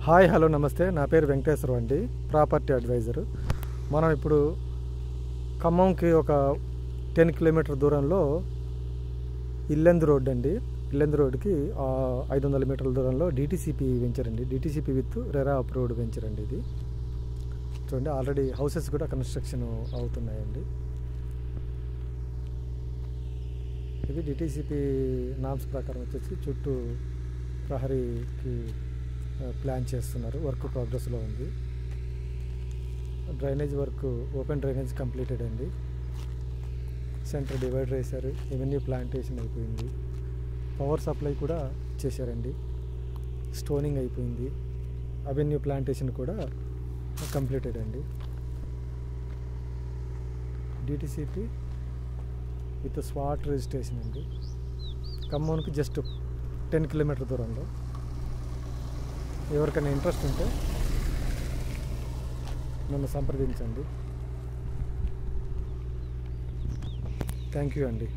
Hi hello నమస్తే. నా పేరు వెంకటేశ్వర అండి, ప్రాపర్టీ అడ్వైజరు. మనం ఇప్పుడు ఖమ్మంకి ఒక 10 కిలోమీటర్ దూరంలో ఇల్లెందు రోడ్ అండి. ఇల్లెందు రోడ్కి 500 మీటర్ల దూరంలో డిటిసిపి వెంచర్ అండి. DTCP with RERA approved venture అండి. ఇది చూడండి, ఆల్రెడీ హౌసెస్ కూడా కన్స్ట్రక్షన్ అవుతున్నాయండి. ఇది డిటిసిపి నామ్స్ ప్రకారం వచ్చేసి చుట్టూ ప్రహరీకి ప్లాన్ చేస్తున్నారు. వర్క్ ప్రోగ్రెస్లో ఉంది. Drainage work, open drainage completed అండి. సెంటర్ డివైడర్ వేశారు. ఎవెన్యూ ప్లాంటేషన్ అయిపోయింది. పవర్ సప్లై కూడా చేశారండి. స్టోనింగ్ అయిపోయింది. అవెన్యూ ప్లాంటేషన్ కూడా కంప్లీటెడ్ అండి. డిటిసిపి విత్ స్వాట్ రిజిస్ట్రేషన్ అండి. ఖమ్మంకి జస్ట్ 10 కిలోమీటర్ దూరంలో. ఎవరికైనా ఇంట్రెస్ట్ ఉంటే నన్ను సంప్రదించండి. థ్యాంక్ యూ అండి.